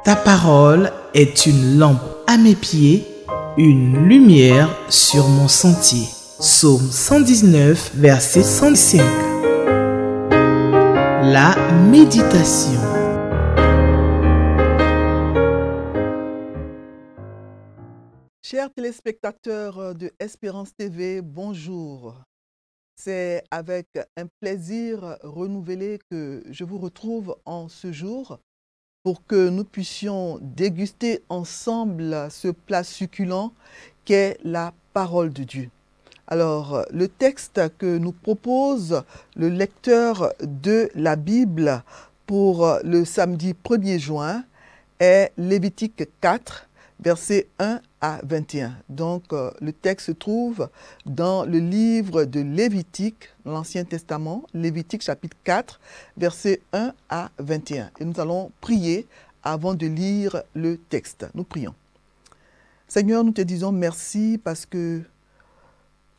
Ta parole est une lampe à mes pieds, une lumière sur mon sentier. Psaume 119, verset 105. La méditation. Chers téléspectateurs de Espérance TV, bonjour. C'est avec un plaisir renouvelé que je vous retrouve en ce jour pour que nous puissions déguster ensemble ce plat succulent qu'est la parole de Dieu. Alors, le texte que nous propose le lecteur de la Bible pour le samedi 1er juin est Lévitique 4, versets 1 à 21. Donc, le texte se trouve dans le livre de Lévitique, l'Ancien Testament, Lévitique chapitre 4, versets 1 à 21. Et nous allons prier avant de lire le texte. Nous prions. Seigneur, nous te disons merci parce que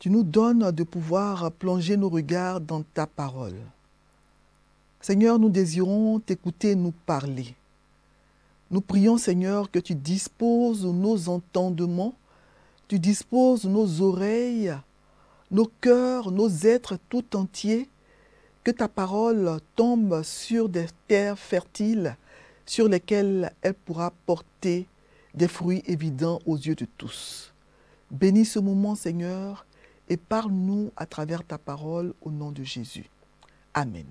tu nous donnes de pouvoir plonger nos regards dans ta parole. Seigneur, nous désirons t'écouter nous parler. Nous prions, Seigneur, que tu disposes nos entendements, tu disposes nos oreilles, nos cœurs, nos êtres tout entiers, que ta parole tombe sur des terres fertiles sur lesquelles elle pourra porter des fruits évidents aux yeux de tous. Bénis ce moment, Seigneur, et parle-nous à travers ta parole au nom de Jésus. Amen.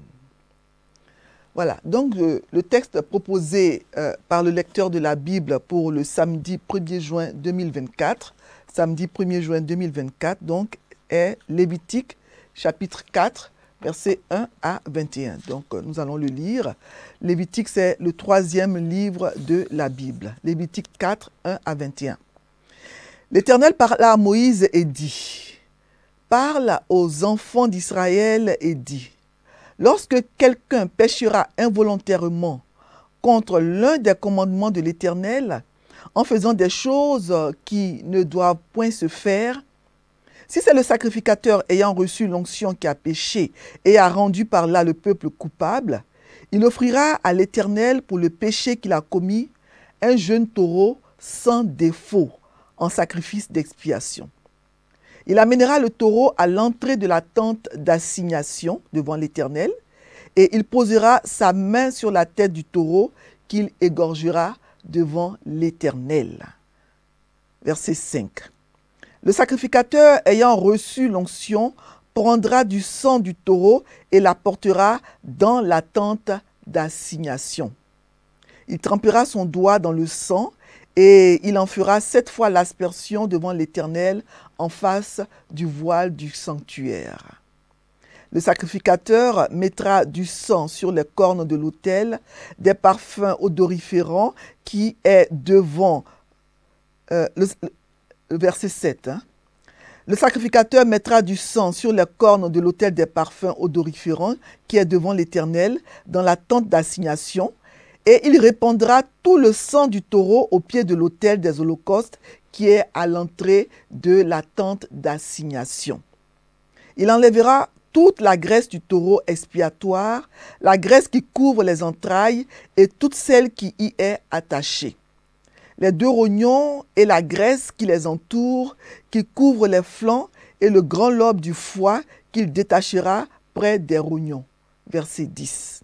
Voilà, donc le texte proposé par le lecteur de la Bible pour le samedi 1er juin 2024, samedi 1er juin 2024, donc, est Lévitique chapitre 4, versets 1 à 21. Donc, nous allons le lire. Lévitique, c'est le 3e livre de la Bible. Lévitique 4, 1 à 21. L'Éternel parla à Moïse et dit, « Parle aux enfants d'Israël et dis, lorsque quelqu'un péchera involontairement contre l'un des commandements de l'Éternel, en faisant des choses qui ne doivent point se faire, si c'est le sacrificateur ayant reçu l'onction qui a péché et a rendu par là le peuple coupable, il offrira à l'Éternel pour le péché qu'il a commis un jeune taureau sans défaut en sacrifice d'expiation. Il amènera le taureau à l'entrée de la tente d'assignation devant l'Éternel et il posera sa main sur la tête du taureau qu'il égorgera devant l'Éternel. Verset 5. Le sacrificateur ayant reçu l'onction prendra du sang du taureau et l'apportera dans la tente d'assignation. Il trempera son doigt dans le sang et il en fera 7 fois l'aspersion devant l'Éternel en face du voile du sanctuaire. Le sacrificateur mettra du sang sur les cornes de l'autel, des parfums odoriférants qui est devant... verset 7. Le sacrificateur mettra du sang sur les cornes de l'autel des parfums odoriférants qui est devant l'Éternel dans la tente d'assignation, et il répandra tout le sang du taureau au pied de l'autel des holocaustes qui est à l'entrée de la tente d'assignation. Il enlèvera toute la graisse du taureau expiatoire, la graisse qui couvre les entrailles et toute celle qui y est attachée. Les 2 rognons et la graisse qui les entoure, qui couvre les flancs et le grand lobe du foie qu'il détachera près des rognons. Verset 10.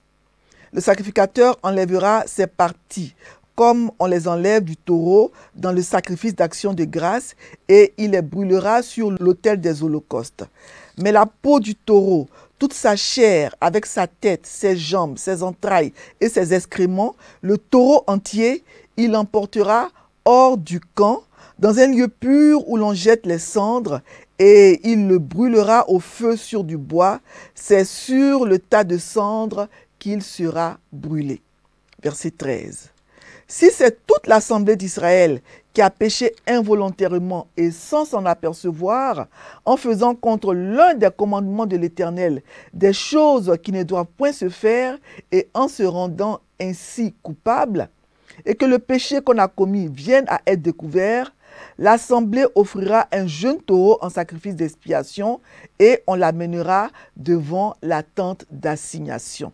Le sacrificateur enlèvera ces parties, comme on les enlève du taureau dans le sacrifice d'action de grâce, et il les brûlera sur l'autel des holocaustes. Mais la peau du taureau, toute sa chair, avec sa tête, ses jambes, ses entrailles et ses excréments, le taureau entier, il l'emportera hors du camp, dans un lieu pur où l'on jette les cendres, et il le brûlera au feu sur du bois. C'est sur le tas de cendres qu'il sera brûlé. Verset 13. Si c'est toute l'assemblée d'Israël qui a péché involontairement et sans s'en apercevoir, en faisant contre l'un des commandements de l'Éternel des choses qui ne doivent point se faire et en se rendant ainsi coupable, et que le péché qu'on a commis vienne à être découvert, l'assemblée offrira un jeune taureau en sacrifice d'expiation et on l'amènera devant la tente d'assignation.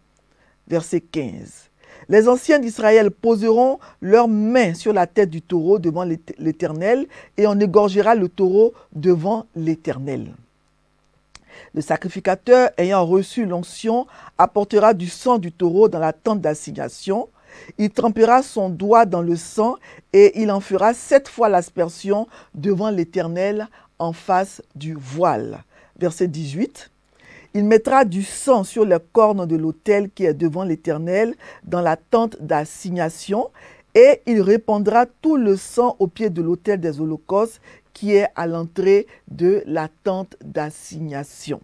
Verset 15. Les anciens d'Israël poseront leurs mains sur la tête du taureau devant l'Éternel et on égorgera le taureau devant l'Éternel. Le sacrificateur ayant reçu l'onction apportera du sang du taureau dans la tente d'assignation. Il trempera son doigt dans le sang et il en fera 7 fois l'aspersion devant l'Éternel en face du voile. Verset 18. Il mettra du sang sur les cornes de l'autel qui est devant l'Éternel dans la tente d'assignation et il répandra tout le sang au pied de l'autel des holocaustes qui est à l'entrée de la tente d'assignation.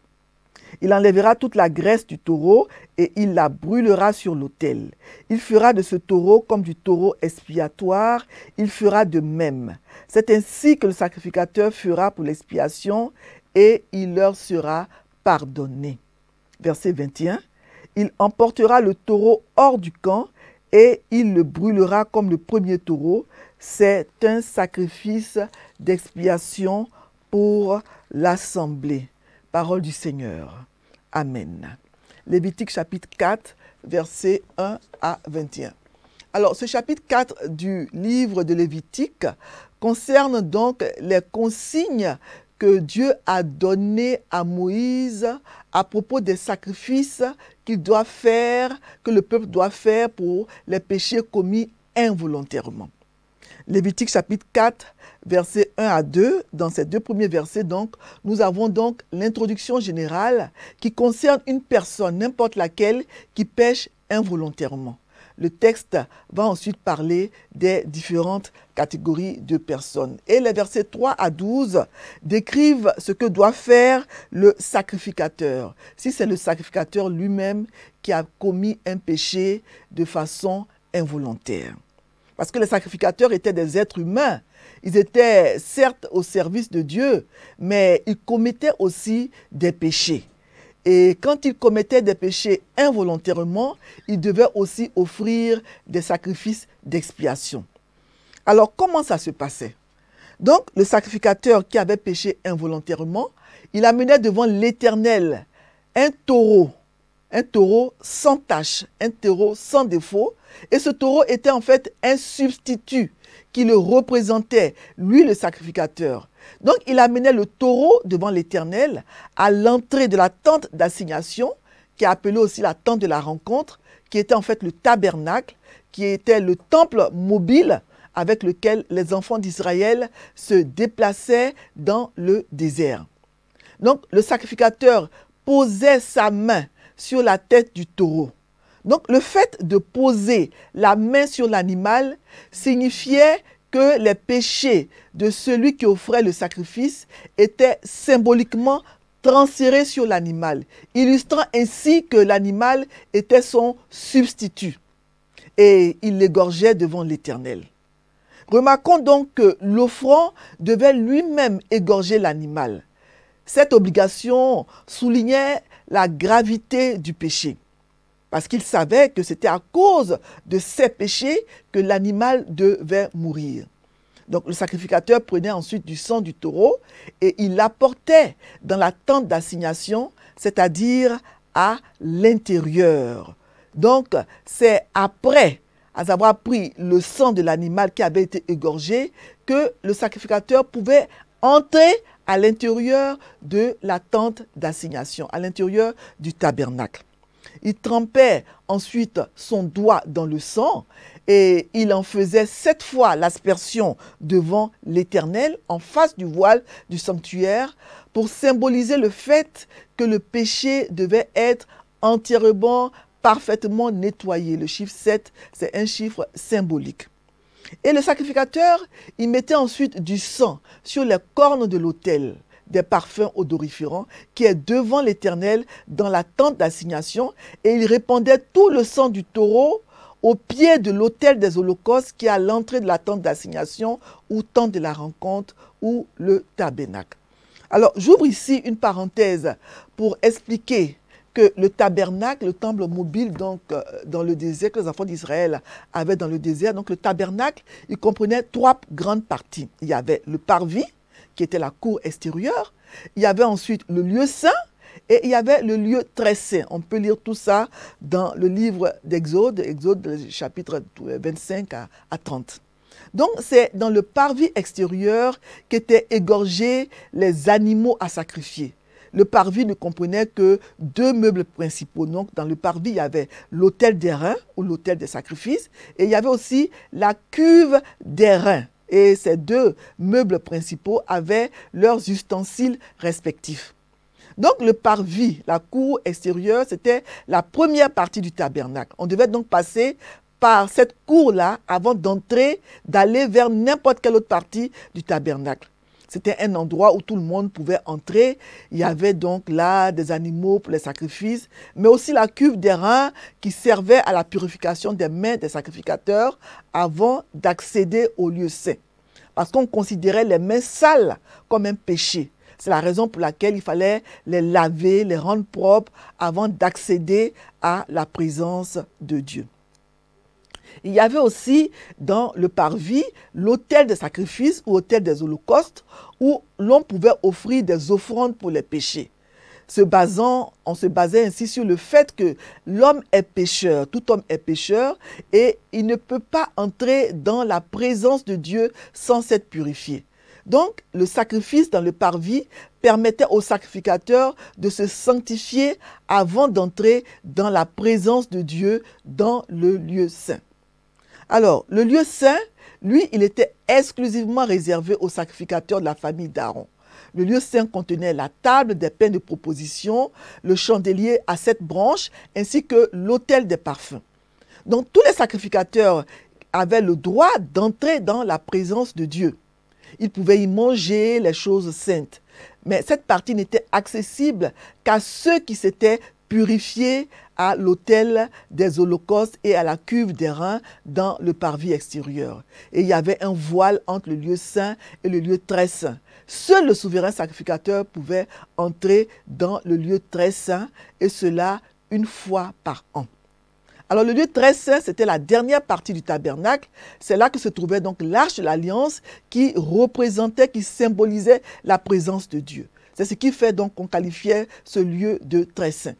Il enlèvera toute la graisse du taureau et il la brûlera sur l'autel. Il fera de ce taureau comme du taureau expiatoire, il fera de même. C'est ainsi que le sacrificateur fera pour l'expiation et il leur sera pardonné. Verset 21. Il emportera le taureau hors du camp et il le brûlera comme le premier taureau. C'est un sacrifice d'expiation pour l'assemblée. Parole du Seigneur. Amen. Lévitique chapitre 4, versets 1 à 21. Alors, ce chapitre 4 du livre de Lévitique concerne donc les consignes que Dieu a données à Moïse à propos des sacrifices qu'il doit faire, que le peuple doit faire pour les péchés commis involontairement. Lévitique chapitre 4, versets 1 à 2, dans ces 2 premiers versets, donc, nous avons donc l'introduction générale qui concerne une personne, n'importe laquelle, qui pêche involontairement. Le texte va ensuite parler des différentes catégories de personnes. Et les versets 3 à 12 décrivent ce que doit faire le sacrificateur. Si c'est le sacrificateur lui-même qui a commis un péché de façon involontaire. Parce que les sacrificateurs étaient des êtres humains. Ils étaient certes au service de Dieu, mais ils commettaient aussi des péchés. Et quand ils commettaient des péchés involontairement, ils devaient aussi offrir des sacrifices d'expiation. Alors, comment ça se passait? Donc, le sacrificateur qui avait péché involontairement, il amenait devant l'Éternel un taureau sans tache, un taureau sans défaut. Et ce taureau était en fait un substitut qui le représentait, lui le sacrificateur. Donc il amenait le taureau devant l'Éternel à l'entrée de la tente d'assignation, qui est appelée aussi la tente de la rencontre, qui était en fait le tabernacle, qui était le temple mobile avec lequel les enfants d'Israël se déplaçaient dans le désert. Donc le sacrificateur posait sa main sur la tête du taureau. Donc le fait de poser la main sur l'animal signifiait que les péchés de celui qui offrait le sacrifice étaient symboliquement transférés sur l'animal, illustrant ainsi que l'animal était son substitut. Et il l'égorgeait devant l'Éternel. Remarquons donc que l'offrant devait lui-même égorger l'animal. Cette obligation soulignait la gravité du péché, parce qu'il savait que c'était à cause de ces péchés que l'animal devait mourir. Donc le sacrificateur prenait ensuite du sang du taureau et il l'apportait dans la tente d'assignation, c'est-à-dire à l'intérieur. Donc c'est après avoir pris le sang de l'animal qui avait été égorgé que le sacrificateur pouvait entrer à l'intérieur de la tente d'assignation, à l'intérieur du tabernacle. Il trempait ensuite son doigt dans le sang et il en faisait 7 fois l'aspersion devant l'Éternel en face du voile du sanctuaire pour symboliser le fait que le péché devait être entièrement, parfaitement nettoyé. Le chiffre 7, c'est un chiffre symbolique. Et le sacrificateur, il mettait ensuite du sang sur les cornes de l'autel, des parfums odoriférants, qui est devant l'Éternel dans la tente d'assignation, et il répandait tout le sang du taureau au pied de l'autel des holocaustes qui est à l'entrée de la tente d'assignation ou tente de la rencontre ou le tabernacle. Alors, j'ouvre ici une parenthèse pour expliquer que le tabernacle, le temple mobile donc dans le désert, que les enfants d'Israël avaient dans le désert, donc le tabernacle, il comprenait 3 grandes parties. Il y avait le parvis, qui était la cour extérieure. Il y avait ensuite le lieu saint Et il y avait le lieu très saint. On peut lire tout ça dans le livre d'Exode, Exode chapitre 25 à 30. Donc, c'est dans le parvis extérieur qu'étaient égorgés les animaux à sacrifier. Le parvis ne comprenait que 2 meubles principaux. Donc, dans le parvis, il y avait l'autel des reins ou l'autel des sacrifices. Et il y avait aussi la cuve des reins. Et ces 2 meubles principaux avaient leurs ustensiles respectifs. Donc, le parvis, la cour extérieure, c'était la première partie du tabernacle. On devait donc passer par cette cour-là avant d'entrer, d'aller vers n'importe quelle autre partie du tabernacle. C'était un endroit où tout le monde pouvait entrer. Il y avait donc là des animaux pour les sacrifices, mais aussi la cuve des reins qui servait à la purification des mains des sacrificateurs avant d'accéder au lieu saint. Parce qu'on considérait les mains sales comme un péché. C'est la raison pour laquelle il fallait les laver, les rendre propres avant d'accéder à la présence de Dieu. Il y avait aussi dans le parvis l'autel des sacrifices ou autel des holocaustes où l'on pouvait offrir des offrandes pour les péchés. On se basait ainsi sur le fait que l'homme est pécheur, tout homme est pécheur et il ne peut pas entrer dans la présence de Dieu sans s'être purifié. Donc, le sacrifice dans le parvis permettait aux sacrificateurs de se sanctifier avant d'entrer dans la présence de Dieu dans le lieu saint. Alors, le lieu saint, lui, il était exclusivement réservé aux sacrificateurs de la famille d'Aaron. Le lieu saint contenait la table des pains de proposition, le chandelier à 7 branches, ainsi que l'autel des parfums. Donc, tous les sacrificateurs avaient le droit d'entrer dans la présence de Dieu. Ils pouvaient y manger les choses saintes. Mais cette partie n'était accessible qu'à ceux qui s'étaient purifiés à l'autel des holocaustes et à la cuve des reins dans le parvis extérieur. Et il y avait un voile entre le lieu saint et le lieu très saint. Seul le souverain sacrificateur pouvait entrer dans le lieu très saint, et cela 1 fois par an. Alors le lieu très saint, c'était la dernière partie du tabernacle. C'est là que se trouvait donc l'arche de l'alliance qui représentait, qui symbolisait la présence de Dieu. C'est ce qui fait donc qu'on qualifiait ce lieu de très saint.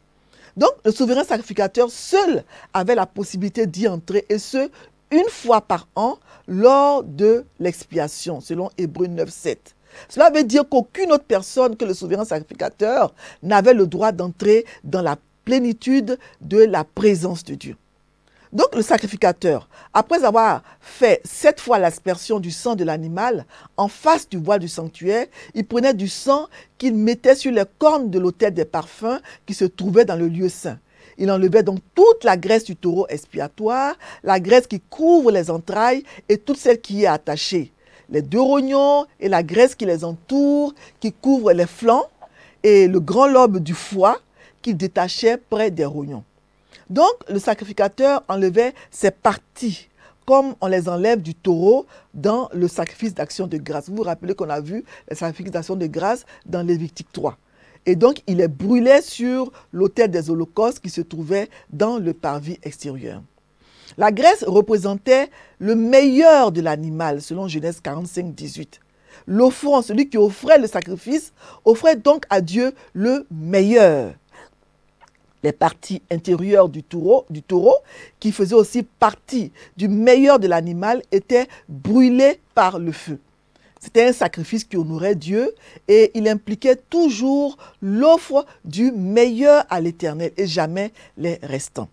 Donc le souverain sacrificateur seul avait la possibilité d'y entrer, et ce, 1 fois par an lors de l'expiation, selon Hébreux 9, 7. Cela veut dire qu'aucune autre personne que le souverain sacrificateur n'avait le droit d'entrer dans la plénitude de la présence de Dieu. Donc le sacrificateur, après avoir fait 7 fois l'aspersion du sang de l'animal en face du voile du sanctuaire, il prenait du sang qu'il mettait sur les cornes de l'autel des parfums qui se trouvait dans le lieu saint. Il enlevait donc toute la graisse du taureau expiatoire, la graisse qui couvre les entrailles et toute celle qui y est attachée, les 2 rognons et la graisse qui les entoure, qui couvre les flancs, et le grand lobe du foie qu'il détachait près des rognons. Donc, le sacrificateur enlevait ces parties, comme on les enlève du taureau dans le sacrifice d'action de grâce. Vous vous rappelez qu'on a vu le sacrifice d'action de grâce dans Lévitique 3. Et donc, il les brûlait sur l'autel des holocaustes qui se trouvait dans le parvis extérieur. La graisse représentait le meilleur de l'animal, selon Genèse 45, 18. L'offrant, celui qui offrait le sacrifice, offrait donc à Dieu le meilleur. Les parties intérieures du taureau, qui faisaient aussi partie du meilleur de l'animal, étaient brûlées par le feu. C'était un sacrifice qui honorait Dieu et il impliquait toujours l'offre du meilleur à l'Éternel et jamais les restants.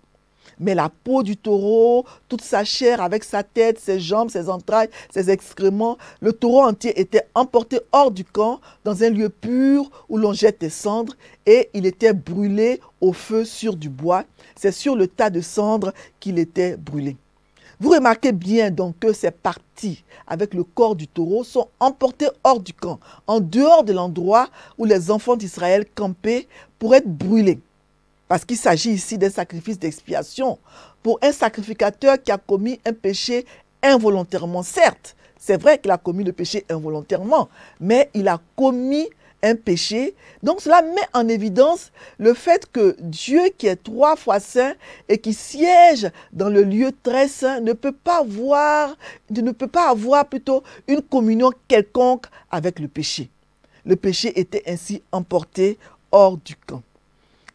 Mais la peau du taureau, toute sa chair avec sa tête, ses jambes, ses entrailles, ses excréments, le taureau entier était emporté hors du camp dans un lieu pur où l'on jette des cendres et il était brûlé au feu sur du bois. C'est sur le tas de cendres qu'il était brûlé. Vous remarquez bien donc que ces parties avec le corps du taureau sont emportées hors du camp, en dehors de l'endroit où les enfants d'Israël campaient pour être brûlés. Parce qu'il s'agit ici d'un sacrifice d'expiation pour un sacrificateur qui a commis un péché involontairement. Certes, c'est vrai qu'il a commis le péché involontairement, mais il a commis un péché. Donc cela met en évidence le fait que Dieu, qui est 3 fois saint et qui siège dans le lieu très saint, ne peut pas avoir plutôt une communion quelconque avec le péché. Le péché était ainsi emporté hors du camp.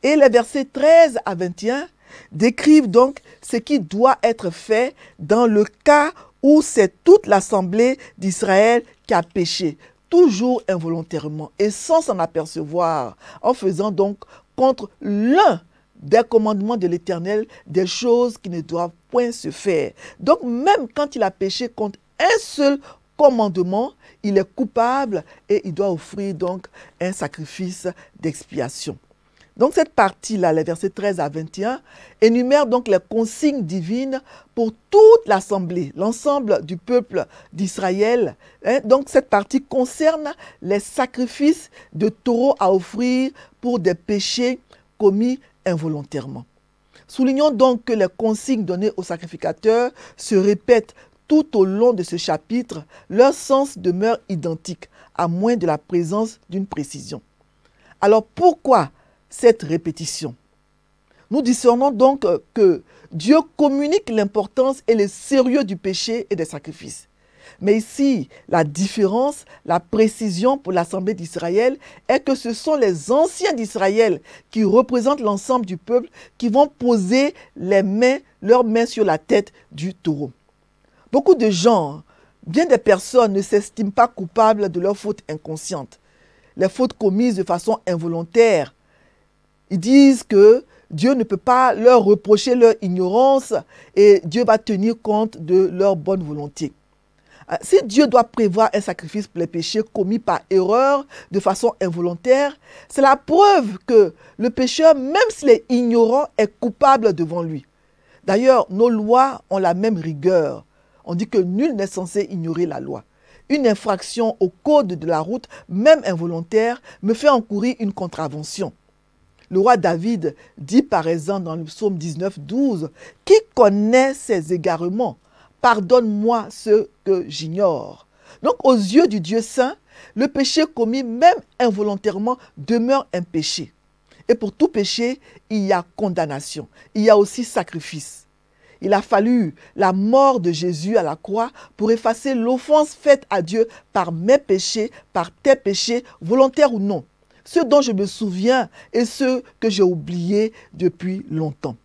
Et les versets 13 à 21 décrivent donc ce qui doit être fait dans le cas où c'est toute l'assemblée d'Israël qui a péché, toujours involontairement et sans s'en apercevoir, en faisant donc contre l'un des commandements de l'Éternel des choses qui ne doivent point se faire. Donc même quand il a péché contre un seul commandement, il est coupable et il doit offrir donc un sacrifice d'expiation. Donc cette partie-là, les versets 13 à 21, énumère donc les consignes divines pour toute l'assemblée, l'ensemble du peuple d'Israël. Donc cette partie concerne les sacrifices de taureaux à offrir pour des péchés commis involontairement. Soulignons donc que les consignes données aux sacrificateurs se répètent tout au long de ce chapitre. Leur sens demeure identique, à moins de la présence d'une précision. Alors pourquoi cette répétition? Nous discernons donc que Dieu communique l'importance et le sérieux du péché et des sacrifices. Mais ici, la différence, la précision pour l'assemblée d'Israël est que ce sont les anciens d'Israël qui représentent l'ensemble du peuple qui vont poser leurs mains sur la tête du taureau. Beaucoup de gens, bien des personnes ne s'estiment pas coupables de leurs fautes inconscientes, les fautes commises de façon involontaire. Ils disent que Dieu ne peut pas leur reprocher leur ignorance et Dieu va tenir compte de leur bonne volonté. Si Dieu doit prévoir un sacrifice pour les péchés commis par erreur de façon involontaire, c'est la preuve que le pécheur, même s'il est ignorant, est coupable devant lui. D'ailleurs, nos lois ont la même rigueur. On dit que nul n'est censé ignorer la loi. Une infraction au code de la route, même involontaire, me fait encourir une contravention. Le roi David dit par exemple dans le psaume 19, 12, « Qui connaît ses égarements? Pardonne-moi ce que j'ignore. » Donc aux yeux du Dieu saint, le péché commis même involontairement demeure un péché. Et pour tout péché, il y a condamnation, il y a aussi sacrifice. Il a fallu la mort de Jésus à la croix pour effacer l'offense faite à Dieu par mes péchés, par tes péchés, volontaires ou non. Ceux dont je me souviens et ceux que j'ai oubliés depuis longtemps.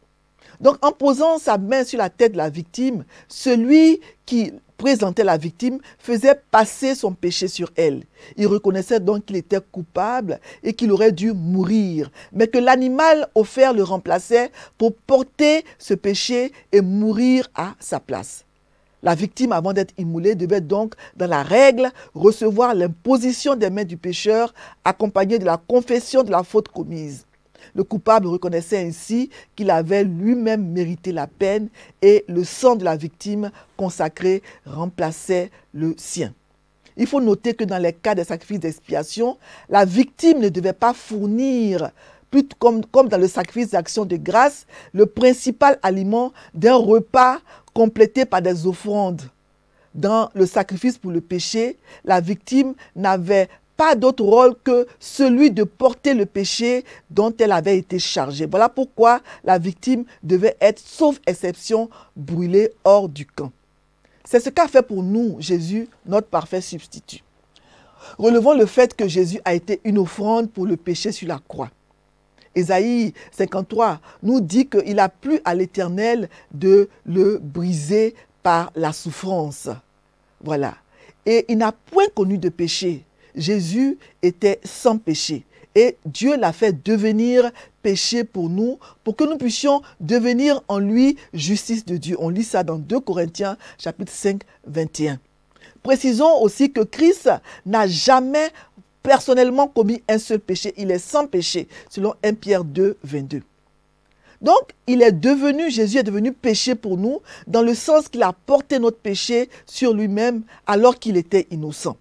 Donc en posant sa main sur la tête de la victime, celui qui présentait la victime faisait passer son péché sur elle. Il reconnaissait donc qu'il était coupable et qu'il aurait dû mourir, mais que l'animal offert le remplaçait pour porter ce péché et mourir à sa place. La victime, avant d'être immolée, devait donc, dans la règle, recevoir l'imposition des mains du pécheur, accompagnée de la confession de la faute commise. Le coupable reconnaissait ainsi qu'il avait lui-même mérité la peine et le sang de la victime consacrée remplaçait le sien. Il faut noter que dans les cas des sacrifices d'expiation, la victime ne devait pas fournir, comme dans le sacrifice d'action de grâce, le principal aliment d'un repas complété par des offrandes. Dans le sacrifice pour le péché, la victime n'avait pas d'autre rôle que celui de porter le péché dont elle avait été chargée. Voilà pourquoi la victime devait être, sauf exception, brûlée hors du camp. C'est ce qu'a fait pour nous Jésus, notre parfait substitut. Relevons le fait que Jésus a été une offrande pour le péché sur la croix. Ésaïe 53 nous dit qu'il a plu à l'Éternel de le briser par la souffrance. Voilà. Et il n'a point connu de péché. Jésus était sans péché. Et Dieu l'a fait devenir péché pour nous, pour que nous puissions devenir en lui justice de Dieu. On lit ça dans 2 Corinthiens chapitre 5, 21. Précisons aussi que Christ n'a jamais personnellement commis un seul péché. Il est sans péché, selon 1 Pierre 2, 22. Donc, Jésus est devenu péché pour nous, dans le sens qu'il a porté notre péché sur lui-même alors qu'il était innocent.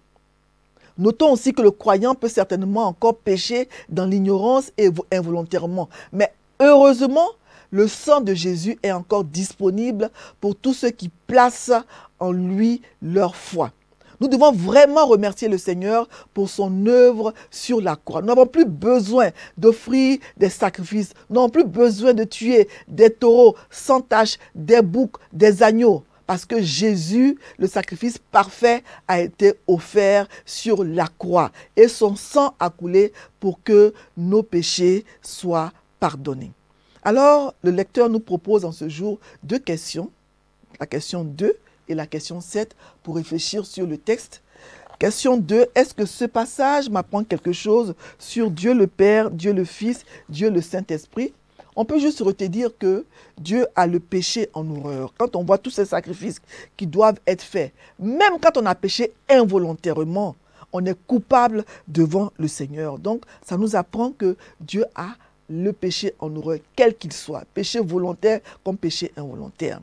Notons aussi que le croyant peut certainement encore pécher dans l'ignorance et involontairement. Mais heureusement, le sang de Jésus est encore disponible pour tous ceux qui placent en lui leur foi. Nous devons vraiment remercier le Seigneur pour son œuvre sur la croix. Nous n'avons plus besoin d'offrir des sacrifices. Nous n'avons plus besoin de tuer des taureaux sans tache, des boucs, des agneaux. Parce que Jésus, le sacrifice parfait, a été offert sur la croix. Et son sang a coulé pour que nos péchés soient pardonner. Alors, le lecteur nous propose en ce jour 2 questions, la question 2 et la question 7, pour réfléchir sur le texte. Question 2, est-ce que ce passage m'apprend quelque chose sur Dieu le Père, Dieu le Fils, Dieu le Saint-Esprit? On peut juste retenir que Dieu a le péché en horreur. Quand on voit tous ces sacrifices qui doivent être faits, même quand on a péché involontairement, on est coupable devant le Seigneur. Donc, ça nous apprend que Dieu a le péché en horreur, quel qu'il soit, péché volontaire comme péché involontaire.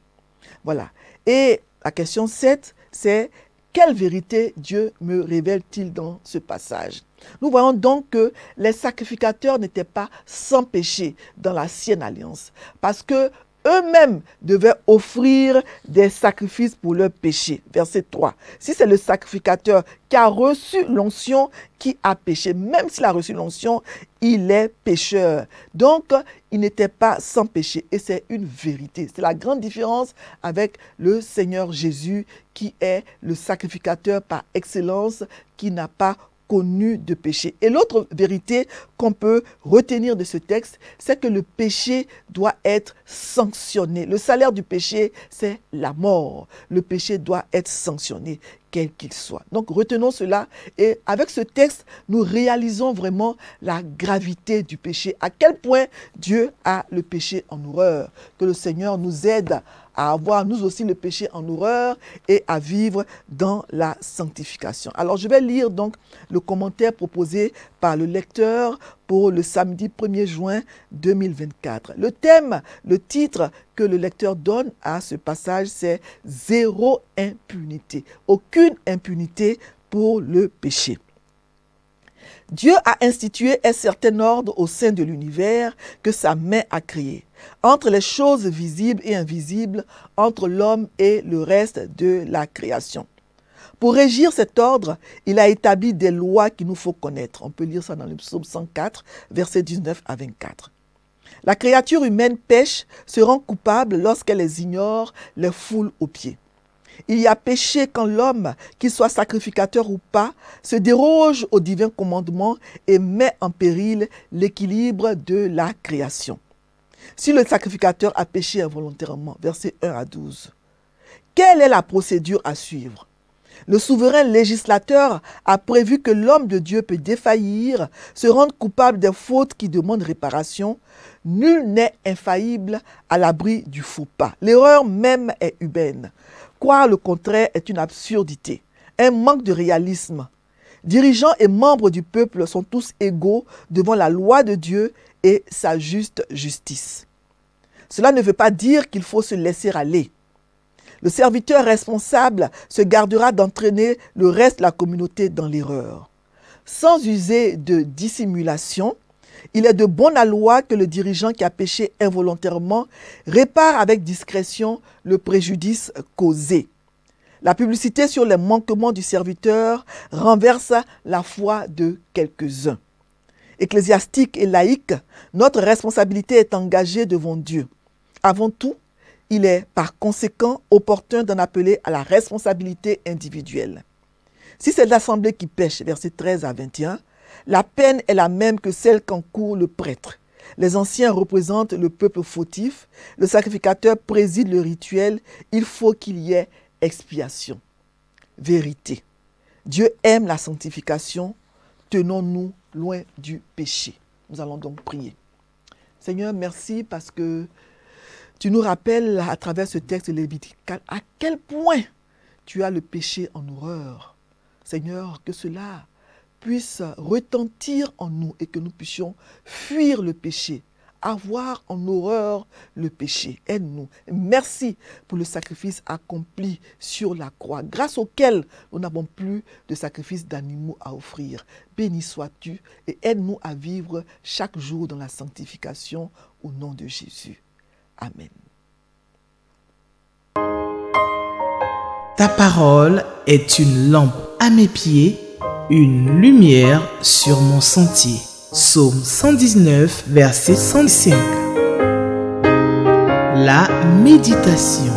Voilà. Et la question 7, c'est quelle vérité Dieu me révèle-t-il dans ce passage? Nous voyons donc que les sacrificateurs n'étaient pas sans péché dans l'ancienne alliance, parce que eux-mêmes devaient offrir des sacrifices pour leurs péchés. Verset 3. Si c'est le sacrificateur qui a reçu l'onction qui a péché, même s'il a reçu l'onction, il est pécheur. Donc, il n'était pas sans péché. Et c'est une vérité. C'est la grande différence avec le Seigneur Jésus, qui est le sacrificateur par excellence, qui n'a pas connu de péché. Et l'autre vérité qu'on peut retenir de ce texte, c'est que le péché doit être sanctionné. Le salaire du péché, c'est la mort. Le péché doit être sanctionné, quel qu'il soit. Donc retenons cela et avec ce texte, nous réalisons vraiment la gravité du péché. À quel point Dieu a le péché en horreur. Que le Seigneur nous aide à avoir nous aussi le péché en horreur et à vivre dans la sanctification. Alors je vais lire donc le commentaire proposé par le lecteur pour le samedi 1er juin 2024. Le thème, le titre que le lecteur donne à ce passage, c'est « Zéro impunité ». Aucune impunité pour le péché. Dieu a institué un certain ordre au sein de l'univers que sa main a créé, entre les choses visibles et invisibles, entre l'homme et le reste de la création. Pour régir cet ordre, il a établi des lois qu'il nous faut connaître. On peut lire ça dans le psaume 104, versets 19 à 24. La créature humaine pêche, se rend coupable lorsqu'elle les ignore, les foule aux pieds. Il y a péché quand l'homme, qu'il soit sacrificateur ou pas, se déroge au divin commandement et met en péril l'équilibre de la création. Si le sacrificateur a péché involontairement, versets 1 à 12, quelle est la procédure à suivre? Le souverain législateur a prévu que l'homme de Dieu peut défaillir, se rendre coupable des fautes qui demandent réparation. Nul n'est infaillible à l'abri du faux pas. L'erreur même est humaine. Croire le contraire est une absurdité, un manque de réalisme. Dirigeants et membres du peuple sont tous égaux devant la loi de Dieu et sa juste justice. Cela ne veut pas dire qu'il faut se laisser aller. Le serviteur responsable se gardera d'entraîner le reste de la communauté dans l'erreur. Sans user de dissimulation, il est de bonne loi que le dirigeant qui a péché involontairement répare avec discrétion le préjudice causé. La publicité sur les manquements du serviteur renverse la foi de quelques-uns. Ecclésiastique et laïque, notre responsabilité est engagée devant Dieu. Avant tout, il est par conséquent opportun d'en appeler à la responsabilité individuelle. Si c'est l'assemblée qui pêche, versets 13 à 21, la peine est la même que celle qu'encourt le prêtre. Les anciens représentent le peuple fautif, le sacrificateur préside le rituel, il faut qu'il y ait expiation. Vérité. Dieu aime la sanctification, tenons-nous loin du péché. Nous allons donc prier. Seigneur, merci parce que tu nous rappelles à travers ce texte lévitical à quel point tu as le péché en horreur. Seigneur, que cela puisse retentir en nous et que nous puissions fuir le péché, avoir en horreur le péché. Aide-nous. Merci pour le sacrifice accompli sur la croix, grâce auquel nous n'avons plus de sacrifice d'animaux à offrir. Béni sois-tu et aide-nous à vivre chaque jour dans la sanctification au nom de Jésus. Amen. Ta parole est une lampe à mes pieds, une lumière sur mon sentier. Psaume 119, verset 105. La méditation.